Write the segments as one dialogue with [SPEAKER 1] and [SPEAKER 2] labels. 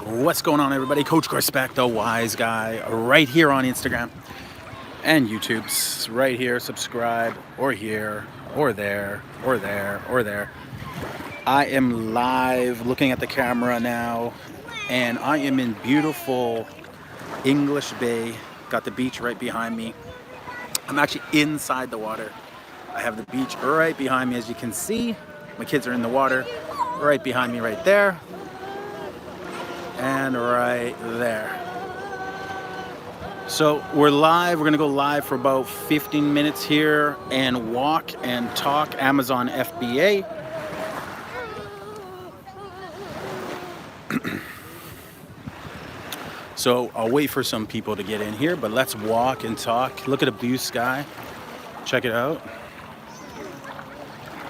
[SPEAKER 1] What's going on, everybody? Coach Corspect, the wise guy, right here on Instagram and YouTube's right here. Subscribe, or here, or there, or there, or there. I am live looking at the camera now, and I am in beautiful English Bay. Got the beach right behind me. I'm actually inside the water. I have the beach right behind me, as you can see. My kids are in the water right behind me right there. And right there. So we're live. We're gonna go live for about 15 minutes here and walk and talk Amazon FBA. So I'll wait for some people to get in here, but let's walk and talk. Look at the blue sky. Check it out.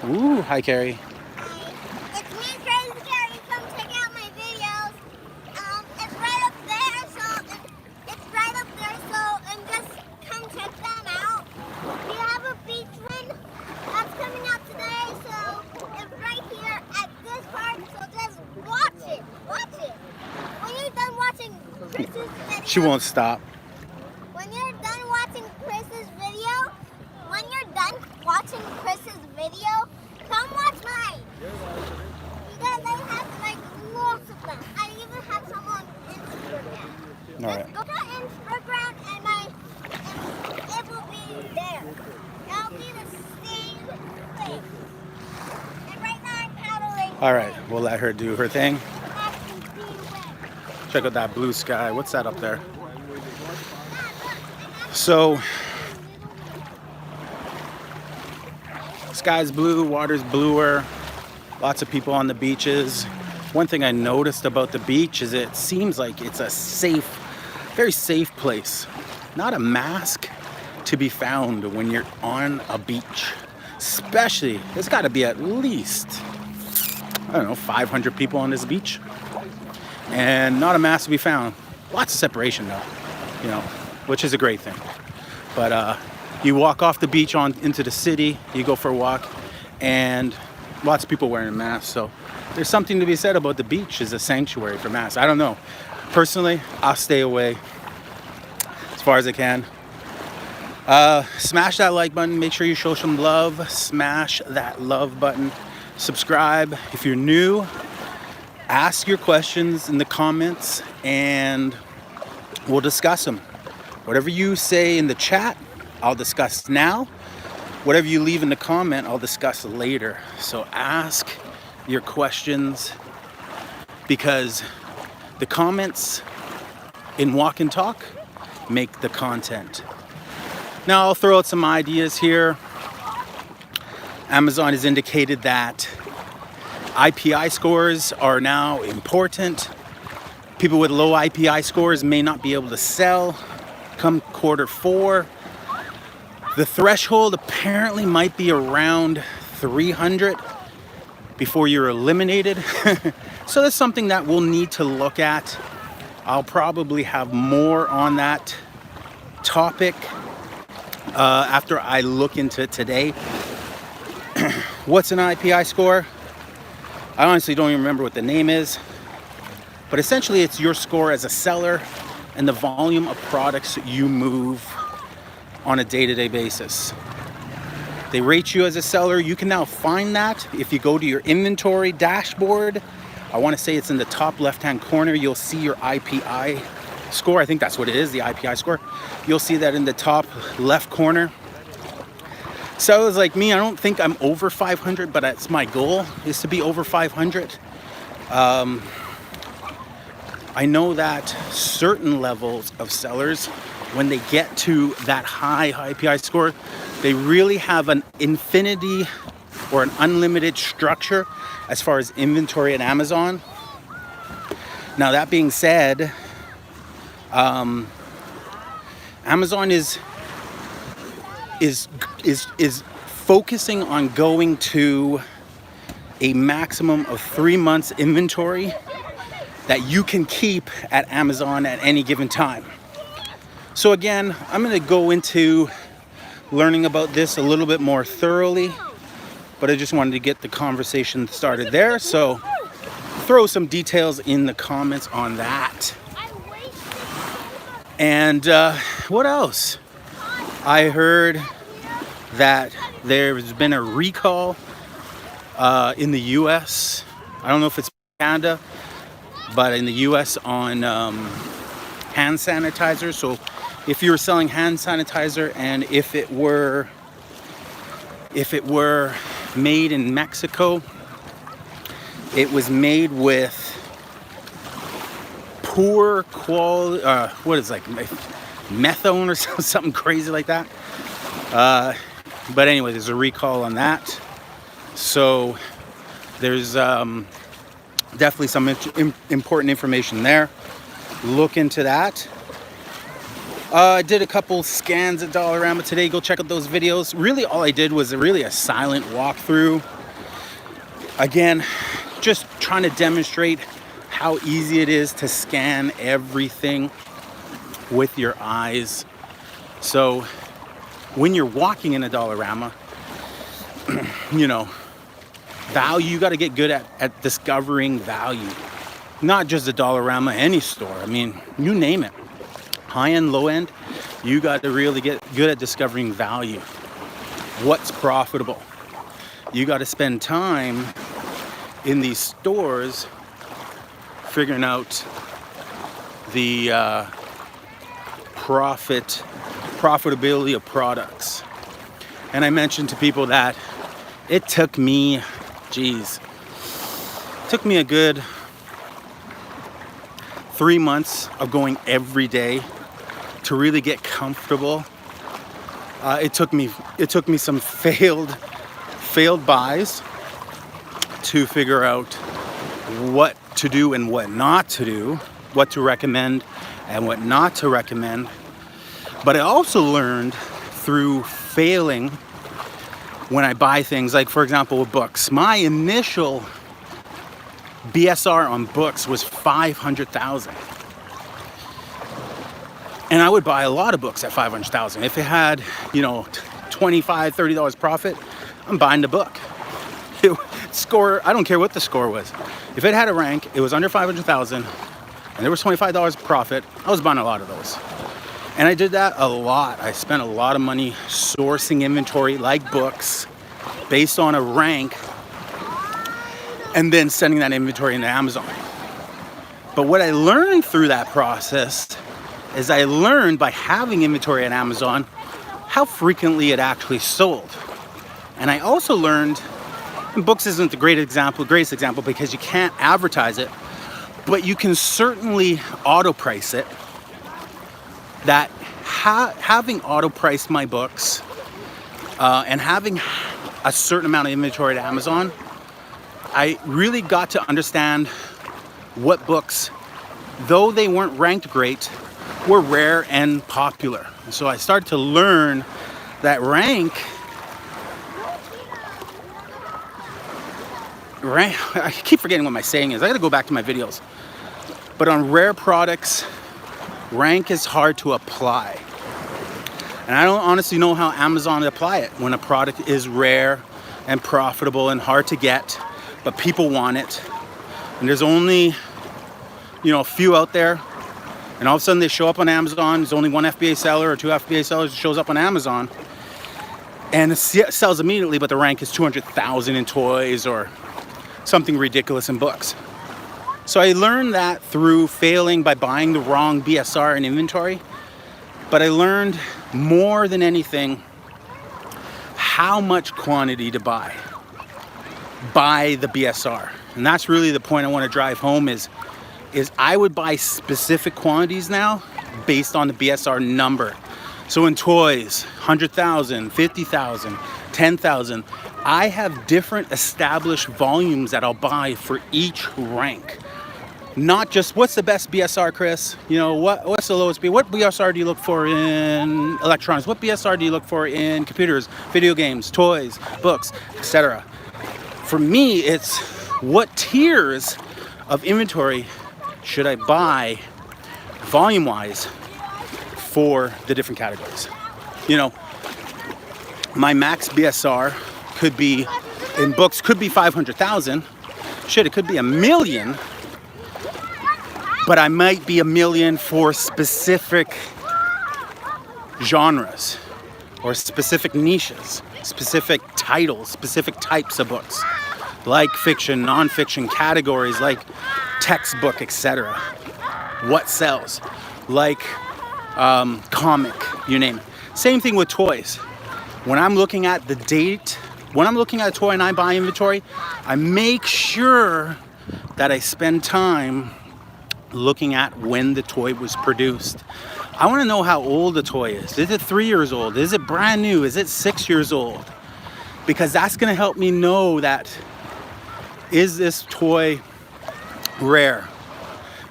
[SPEAKER 1] Ooh, hi Carrie. She won't stop.
[SPEAKER 2] When you're done watching Chris's video, come watch mine. Because I have like lots of them. I even have some on Instagram.
[SPEAKER 1] All right.
[SPEAKER 2] Go to Instagram and it will be there. It'll be the same thing. And right now I'm paddling.
[SPEAKER 1] All right, we'll let her do her thing. Check out that blue sky. What's that up there? So, sky's blue, water's bluer. Lots of people on the beaches. One thing I noticed about the beach is it seems like it's a safe, very safe place. Not a mask to be found when you're on a beach. Especially, there's got to be at least, I don't know, 500 people on this beach. And not a mask to be found. Lots of separation though, you know, which is a great thing. But you walk off the beach on into the city, you go for a walk, and lots of people wearing masks. So there's something to be said about the beach as a sanctuary for masks. I don't know. Personally, I'll stay away as far as I can. Smash that like button. Make sure you show some love. Smash that love button. Subscribe if you're new. Ask your questions in the comments and we'll discuss them. Whatever you say in the chat, I'll discuss now. Whatever you leave in the comment, I'll discuss later. So ask your questions because the comments in Walk and Talk make the content. Now I'll throw out some ideas here. Amazon has indicated that IPI scores are now important. People with low IPI scores may not be able to sell come Q4. The threshold apparently might be around 300 before you're eliminated. So that's something that we'll need to look at. I'll probably have more on that topic after I look into it today. What's an IPI score? I honestly don't even remember what the name is, but essentially it's your score as a seller and the volume of products you move on a day-to-day basis. They rate you as a seller. You can now find that if you go to your inventory dashboard. I want to say it's in the top left-hand corner. You'll see your IPI score. I think that's what it is, the IPI score. You'll see that in the top left corner. Sellers like me, I don't think I'm over 500, but that's my goal, is to be over 500. I know that certain levels of sellers, when they get to that high IPI score, they really have an infinity or an unlimited structure as far as inventory at Amazon. Now that being said, Amazon is focusing on going to a maximum of 3 months inventory that you can keep at Amazon at any given time. So again, I'm going to go into learning about this a little bit more thoroughly, but I just wanted to get the conversation started there. So throw some details in the comments on that. And what else? I heard that there's been a recall in the US. I don't know if it's Canada, but in the US on hand sanitizer. So if you were selling hand sanitizer and if it were made in Mexico, it was made with poor quality, what is it, like methone or something crazy like that. But anyway, there's a recall on that. So there's definitely some important information there. Look into that. I did a couple scans at Dollarama today. Go check out those videos. Really, all I did was really a silent walkthrough. Again, just trying to demonstrate how easy it is to scan everything with your eyes. So when you're walking in a Dollarama, you know, value, you got to get good at discovering value. Not just a Dollarama, any store. I mean, you name it. High end, low end, you got to really get good at discovering value. What's profitable? You got to spend time in these stores figuring out the profitability of products. And I mentioned to people that it took me, a good 3 months of going every day to really get comfortable. It took me some failed buys to figure out what to do and what not to do, what to recommend and what not to recommend. But I also learned through failing when I buy things, like for example with books. My initial BSR on books was $500,000. And I would buy a lot of books at $500,000. If it had, you know, $25, $30 profit, I'm buying the book. Score, I don't care what the score was. If it had a rank, it was under $500,000, and there was $25 profit, I was buying a lot of those. And I did that a lot. I spent a lot of money sourcing inventory like books based on a rank and then sending that inventory into Amazon. But what I learned through that process is I learned by having inventory at Amazon how frequently it actually sold. And I also learned, and books isn't the greatest example because you can't advertise it, but you can certainly auto price it. That having auto priced my books and having a certain amount of inventory at Amazon, I really got to understand what books, though they weren't ranked great, were rare and popular. So I started to learn that rank, I keep forgetting what my saying is. I gotta go back to my videos. But on rare products, rank is hard to apply. And I don't honestly know how Amazon apply it when a product is rare and profitable and hard to get, but people want it. And there's only, you know, a few out there. And all of a sudden they show up on Amazon. There's only one FBA seller or two FBA sellers that shows up on Amazon. And it sells immediately, but the rank is 200,000 in toys or something ridiculous in books. So I learned that through failing by buying the wrong BSR and inventory. But I learned more than anything how much quantity to buy the BSR. And that's really the point I want to drive home is I would buy specific quantities now based on the BSR number. So in toys, 100,000, 50,000, 10,000, I have different established volumes that I'll buy for each rank. Not just what's the best BSR, Chris? You know, what's the lowest BSR? What BSR do you look for in electronics? What BSR do you look for in computers, video games, toys, books, etc.? For me, it's what tiers of inventory should I buy volume-wise for the different categories. You know, my max BSR could be, in books, could be 500,000, Shit, it could be a million, but I might be a million for specific genres or specific niches, specific titles, specific types of books, like fiction, non-fiction categories, like textbook, etc. What sells, like comic, you name it. Same thing with toys. When I'm looking at the date, when I'm looking at a toy and I buy inventory, I make sure that I spend time looking at when the toy was produced. I want to know how old the toy is. Is it 3 years old? Is it brand new? Is it 6 years old? Because that's going to help me know that, is this toy rare?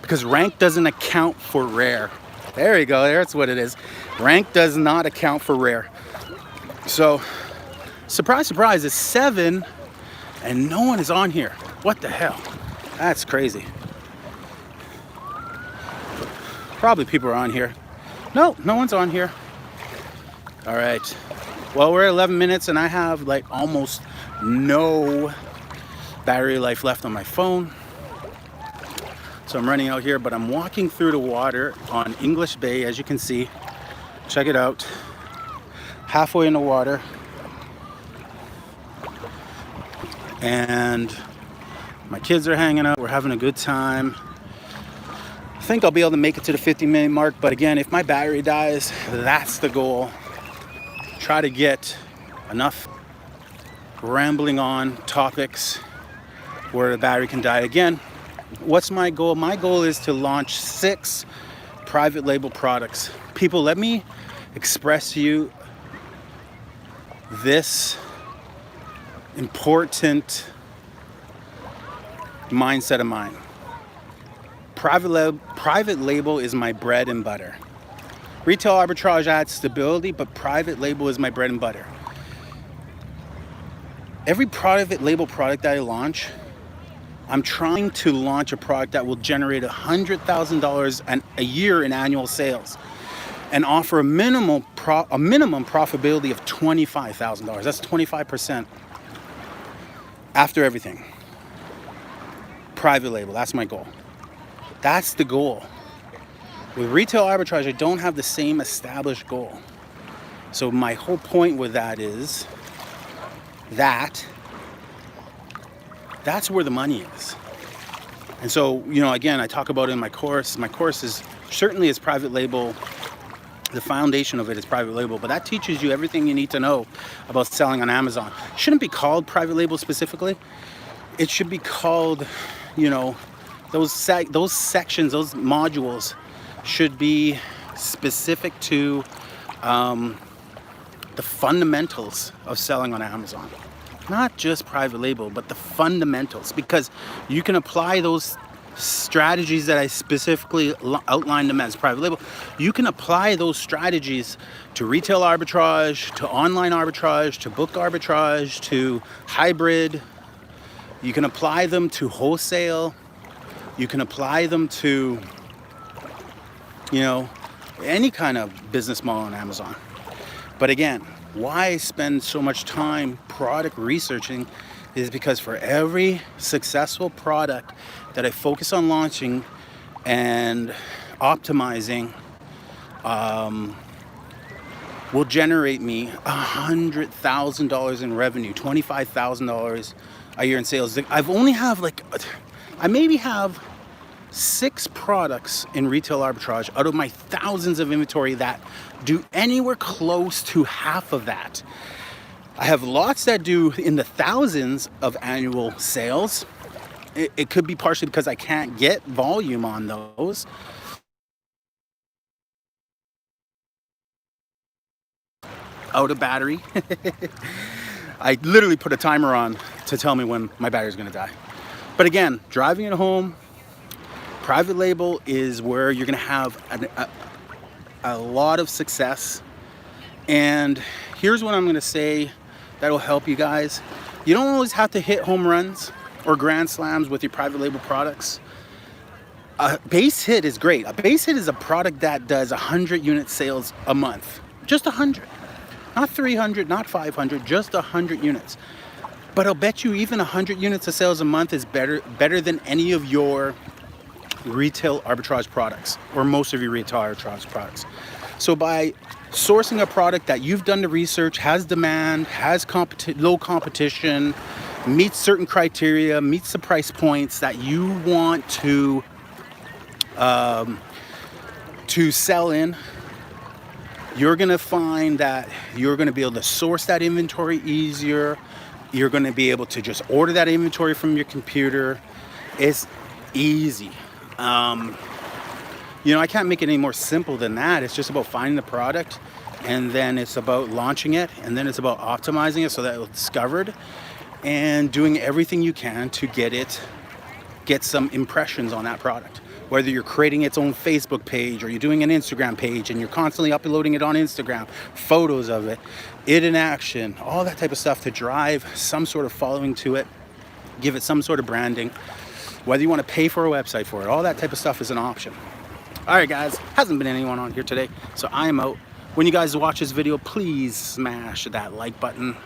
[SPEAKER 1] Because rank doesn't account for rare. There you go, that's what it is. Rank does not account for rare. So, surprise, surprise, it's 7 and no one is on here. What the hell? That's crazy. Probably people are on here. No, no one's on here. All right. Well, we're at 11 minutes and I have like almost no battery life left on my phone. So I'm running out here, but I'm walking through the water on English Bay, as you can see. Check it out. Halfway in the water. And my kids are hanging out. We're having a good time. I think I'll be able to make it to the 50-minute mark, but again, if my battery dies, that's the goal. Try to get enough rambling on topics where the battery can die. Again, what's my goal? My goal is to launch 6 private label products. People, let me express to you this important mindset of mine. Private label is my bread and butter. Retail arbitrage adds stability, but private label is my bread and butter. Every private label product that I launch, I'm trying to launch a product that will generate $100,000 a year in annual sales and offer a minimum profitability of $25,000. That's 25% after everything. Private label, that's my goal. That's the goal. With retail arbitrage, I don't have the same established goal. So my whole point with that is that that's where the money is. And so, you know, again, I talk about it in my course. My course is certainly is private label. The foundation of it is private label, but that teaches you everything you need to know about selling on Amazon. It shouldn't be called private label specifically. It should be called, you know, those sections, those modules should be specific to the fundamentals of selling on Amazon. Not just private label, but the fundamentals, because you can apply those strategies that I specifically outlined them as private label. You can apply those strategies to retail arbitrage, to online arbitrage, to book arbitrage, to hybrid. You can apply them to wholesale. You can apply them to, you know, any kind of business model on Amazon. But again, why I spend so much time product researching is because for every successful product that I focus on launching and optimizing, will generate me $100,000 in revenue, $25,000 a year in sales. I maybe have 6 products in retail arbitrage out of my thousands of inventory that do anywhere close to half of that. I have lots that do in the thousands of annual sales. It could be partially because I can't get volume on those. Out of battery. I literally put a timer on to tell me when my battery's gonna die. But again, driving it home, private label is where you're gonna have a lot of success. And here's what I'm gonna say that'll help you guys. You don't always have to hit home runs or grand slams with your private label products. A base hit is great. A base hit is a product that does 100 unit sales a month. Just 100. Not 300, not 500, just 100 units. But I'll bet you even 100 units of sales a month is better than any of your retail arbitrage products, or most of your retail arbitrage products. So by sourcing a product that you've done the research, has demand, has low competition, meets certain criteria, meets the price points that you want to sell in, you're gonna find that you're gonna be able to source that inventory easier. You're gonna be able to just order that inventory from your computer. It's easy. You know, I can't make it any more simple than that. It's just about finding the product, and then it's about launching it, and then it's about optimizing it so that it's discovered, and doing everything you can to get some impressions on that product. Whether you're creating its own Facebook page, or you're doing an Instagram page and you're constantly uploading it on Instagram, photos of it in action, all that type of stuff to drive some sort of following to it, give it some sort of branding. Whether you want to pay for a website for it, all that type of stuff is an option. All right, guys, hasn't been anyone on here today, so I am out. When you guys watch this video, please smash that like button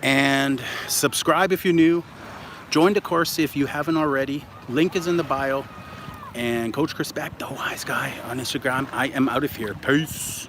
[SPEAKER 1] and subscribe if you're new. Join the course if you haven't already. Link is in the bio. And Coach Chris Beck, the wise guy on Instagram. I am out of here. Peace.